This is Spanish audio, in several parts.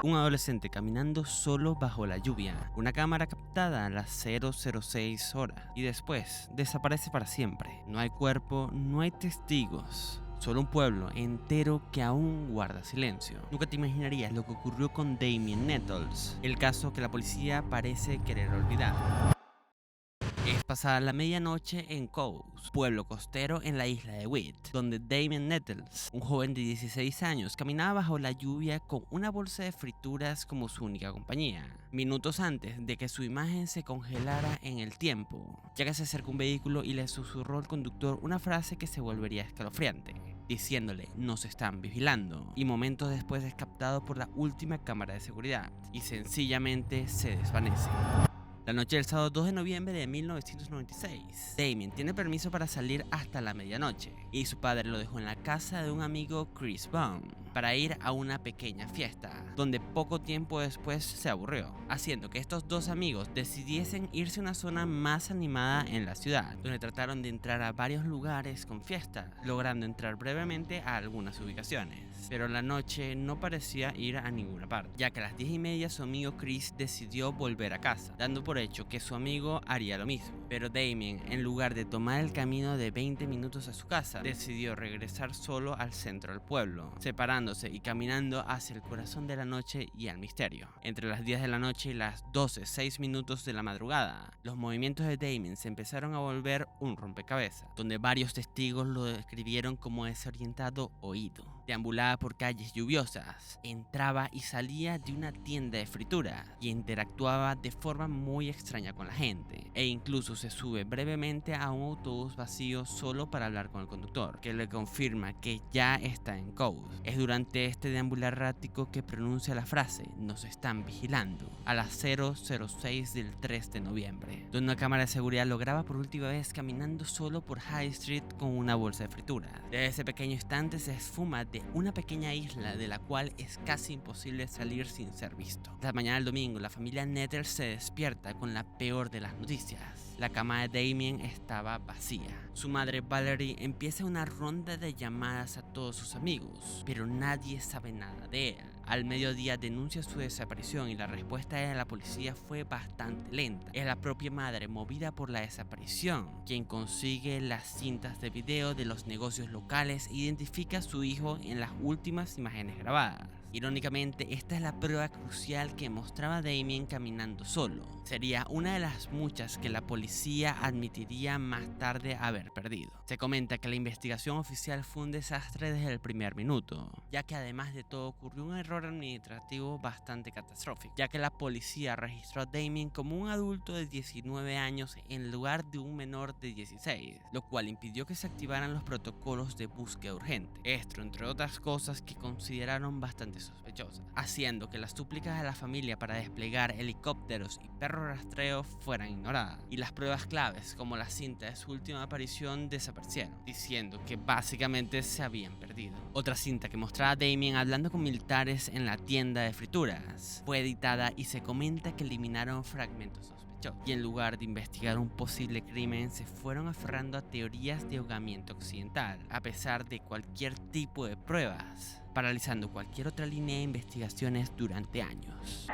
Un adolescente caminando solo bajo la lluvia. Una cámara captada a las 006 horas y después desaparece para siempre. No hay cuerpo, no hay testigos. Solo un pueblo entero que aún guarda silencio. Nunca te imaginarías lo que ocurrió con Damien Nettles, el caso que la policía parece querer olvidar. Es pasada la medianoche en Cowes, pueblo costero en la isla de Wight, donde Damien Nettles, un joven de 16 años, caminaba bajo la lluvia con una bolsa de frituras como su única compañía, minutos antes de que su imagen se congelara en el tiempo, ya que se acercó un vehículo y le susurró al conductor una frase que se volvería escalofriante, diciéndole "nos están vigilando", y momentos después es captado por la última cámara de seguridad y sencillamente se desvanece. La noche del sábado 2 de noviembre de 1996, Damien tiene permiso para salir hasta la medianoche y su padre lo dejó en la casa de un amigo, Chris Bond, para ir a una pequeña fiesta, donde poco tiempo después se aburrió, haciendo que estos dos amigos decidiesen irse a una zona más animada en la ciudad, donde trataron de entrar a varios lugares con fiestas, logrando entrar brevemente a algunas ubicaciones. Pero la noche no parecía ir a ninguna parte, ya que a las 10:30 su amigo Chris decidió volver a casa, dando por hecho que su amigo haría lo mismo. Pero Damien, en lugar de tomar el camino de 20 minutos a su casa, decidió regresar solo al centro del pueblo, separándose y caminando hacia el corazón de la noche y al misterio. Entre las 10 de la noche y las 12:06 de la madrugada, los movimientos de Damien se empezaron a volver un rompecabezas, donde varios testigos lo describieron como desorientado o ido. Deambulaba por calles lluviosas, entraba y salía de una tienda de fritura y interactuaba de forma muy extraña con la gente, e incluso se sube brevemente a un autobús vacío solo para hablar con el conductor, que le confirma que ya está en Cowes. Es durante este deambular errático que pronuncia la frase "nos están vigilando" a las 0:06 del 3 de noviembre, donde una cámara de seguridad lo graba por última vez caminando solo por High Street con una bolsa de fritura. Desde ese pequeño instante se esfuma de una pequeña isla de la cual es casi imposible salir sin ser visto. La mañana del domingo, la familia Nettles se despierta con la peor de las noticias. La cama de Damien estaba vacía. Su madre Valerie empieza una ronda de llamadas a todos sus amigos, pero nadie sabe nada de él. Al mediodía denuncia su desaparición y la respuesta de la policía fue bastante lenta. Es la propia madre, movida por la desaparición, quien consigue las cintas de video de los negocios locales e identifica a su hijo en las últimas imágenes grabadas. Irónicamente, esta es la prueba crucial que mostraba a Damien caminando solo. Sería una de las muchas que la policía admitiría más tarde haber perdido. Se comenta que la investigación oficial fue un desastre desde el primer minuto, ya que además de todo ocurrió un error administrativo bastante catastrófico, ya que la policía registró a Damien como un adulto de 19 años en lugar de un menor de 16, lo cual impidió que se activaran los protocolos de búsqueda urgente. Esto, entre otras cosas, que consideraron bastante sospechosas, haciendo que las súplicas de la familia para desplegar helicópteros y perros rastreo fueran ignoradas, y las pruebas claves como la cinta de su última aparición desaparecieron, diciendo que básicamente se habían perdido. Otra cinta que mostraba a Damien hablando con militares en la tienda de frituras fue editada y se comenta que eliminaron fragmentos sospechosos, y en lugar de investigar un posible crimen se fueron aferrando a teorías de ahogamiento accidental, a pesar de cualquier tipo de pruebas, paralizando cualquier otra línea de investigaciones durante años.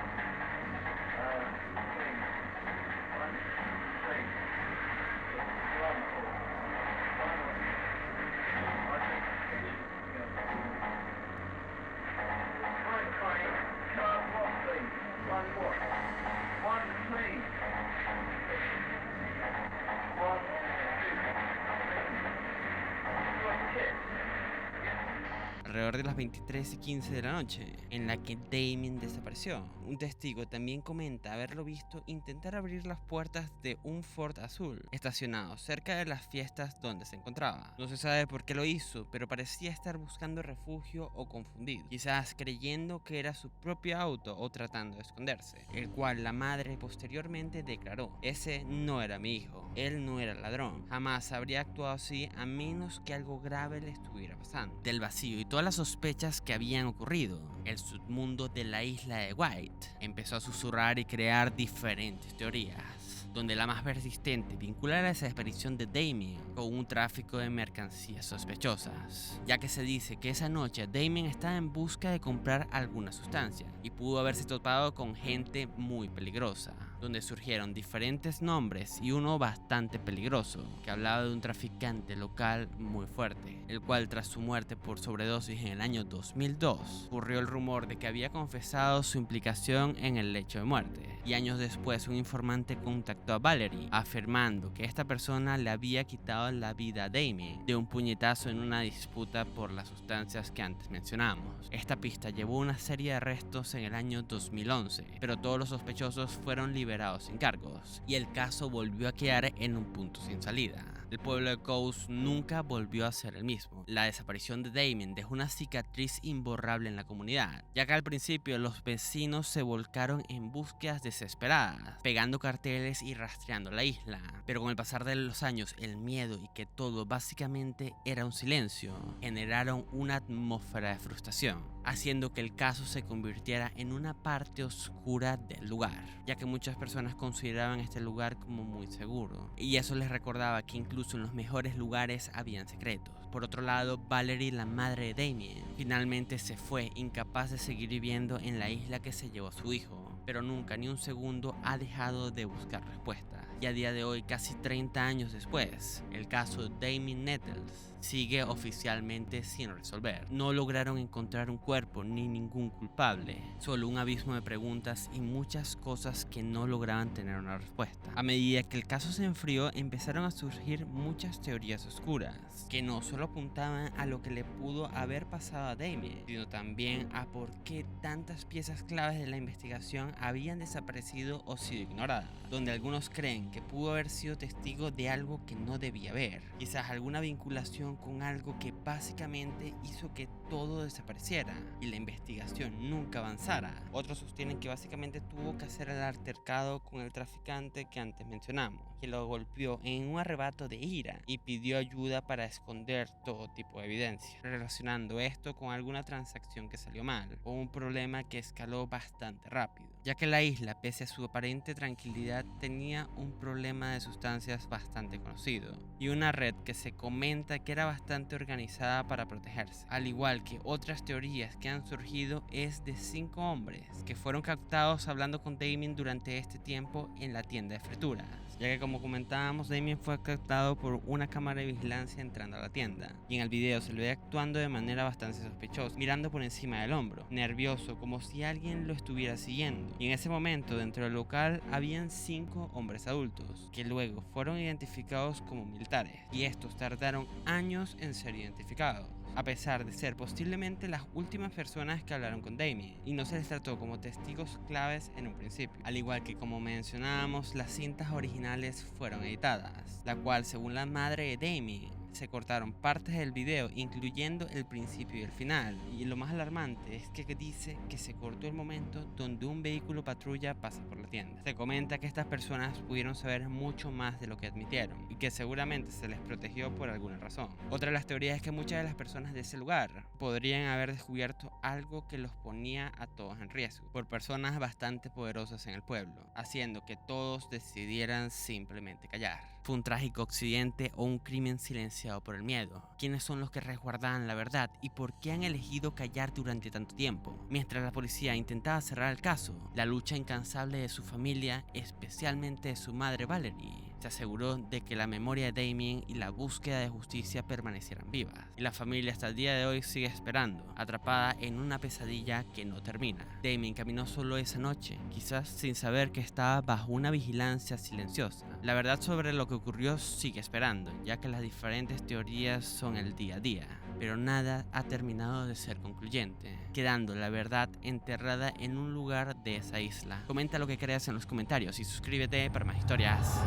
Alrededor de las 23:15 de la noche, en la que Damien desapareció. Un testigo también comenta haberlo visto intentar abrir las puertas de un Ford azul estacionado cerca de las fiestas donde se encontraba. No se sabe por qué lo hizo, pero parecía estar buscando refugio o confundido, quizás creyendo que era su propio auto o tratando de esconderse, el cual la madre posteriormente declaró: "Ese no era mi hijo, él no era ladrón, jamás habría actuado así a menos que algo grave le estuviera pasando". Del vacío y toda todas las sospechas que habían ocurrido, el submundo de la isla de White empezó a susurrar y crear diferentes teorías, donde la más persistente vincula la desaparición de Damien con un tráfico de mercancías sospechosas, ya que se dice que esa noche Damien estaba en busca de comprar alguna sustancia y pudo haberse topado con gente muy peligrosa, donde surgieron diferentes nombres y uno bastante peligroso, que hablaba de un traficante local muy fuerte, el cual tras su muerte por sobredosis en el año 2002, ocurrió el rumor de que había confesado su implicación en el lecho de muerte, y años después un informante contactó a Valerie, afirmando que esta persona le había quitado la vida a Damien de un puñetazo en una disputa por las sustancias que antes mencionamos. Esta pista llevó a una serie de arrestos en el año 2011, pero todos los sospechosos fueron liberados sin cargos, y el caso volvió a quedar en un punto sin salida. El pueblo de Coast nunca volvió a ser el mismo. La desaparición de Damien dejó una cicatriz imborrable en la comunidad, ya que al principio los vecinos se volcaron en búsquedas desesperadas, pegando carteles y rastreando la isla. Pero con el pasar de los años, el miedo y que todo básicamente era un silencio, generaron una atmósfera de frustración, haciendo que el caso se convirtiera en una parte oscura del lugar, ya que muchas personas consideraban este lugar como muy seguro, y eso les recordaba que incluso en los mejores lugares habían secretos. Por otro lado, Valerie, la madre de Damien, finalmente se fue, incapaz de seguir viviendo en la isla que se llevó a su hijo, pero nunca ni un segundo ha dejado de buscar respuestas. Y a día de hoy, casi 30 años después, el caso de Damien Nettles sigue oficialmente sin resolver. No lograron encontrar un cuerpo ni ningún culpable, solo un abismo de preguntas y muchas cosas que no lograban tener una respuesta. A medida que el caso se enfrió, empezaron a surgir muchas teorías oscuras, que no solo apuntaban a lo que le pudo haber pasado a Damien, sino también a por qué tantas piezas claves de la investigación habían desaparecido o sido ignoradas, donde algunos creen que pudo haber sido testigo de algo que no debía haber, quizás alguna vinculación con algo que básicamente hizo que todo desapareciera y la investigación nunca avanzara. Otros sostienen que básicamente tuvo que hacer el altercado con el traficante que antes mencionamos, que lo golpeó en un arrebato de ira y pidió ayuda para esconder todo tipo de evidencia, relacionando esto con alguna transacción que salió mal o un problema que escaló bastante rápido, ya que la isla, pese a su aparente tranquilidad, tenía un problema de sustancias bastante conocido y una red que se comenta que era bastante organizada para protegerse. Al igual que otras teorías que han surgido, es de 5 hombres que fueron captados hablando con Damien durante este tiempo en la tienda de frituras, ya que como comentábamos, Damien fue captado por una cámara de vigilancia entrando a la tienda, y en el video se le ve actuando de manera bastante sospechosa, mirando por encima del hombro, nervioso, como si alguien lo estuviera siguiendo. Y en ese momento, dentro del local, habían 5 hombres adultos, que luego fueron identificados como militares, y estos tardaron años en ser identificados, a pesar de ser posiblemente las últimas personas que hablaron con Damien, y no se les trató como testigos claves en un principio. Al igual que, como mencionábamos, las cintas originales fueron editadas, la cual, según la madre de Damien, se cortaron partes del video, incluyendo el principio y el final, y lo más alarmante es que dice que se cortó el momento donde un vehículo patrulla pasa por la tienda. Se comenta que estas personas pudieron saber mucho más de lo que admitieron, y que seguramente se les protegió por alguna razón. Otra de las teorías es que muchas de las personas de ese lugar podrían haber descubierto algo que los ponía a todos en riesgo, por personas bastante poderosas en el pueblo, haciendo que todos decidieran simplemente callar. ¿Fue un trágico accidente o un crimen silenciado por el miedo? ¿Quiénes son los que resguardaban la verdad y por qué han elegido callar durante tanto tiempo? Mientras la policía intentaba cerrar el caso, la lucha incansable de su familia, especialmente de su madre Valerie, se aseguró de que la memoria de Damien y la búsqueda de justicia permanecieran vivas. Y la familia hasta el día de hoy sigue esperando, atrapada en una pesadilla que no termina. Damien caminó solo esa noche, quizás sin saber que estaba bajo una vigilancia silenciosa. La verdad sobre lo que ocurrió sigue esperando, ya que las diferentes teorías son el día a día, pero nada ha terminado de ser concluyente, quedando la verdad enterrada en un lugar de esa isla. Comenta lo que creas en los comentarios y suscríbete para más historias.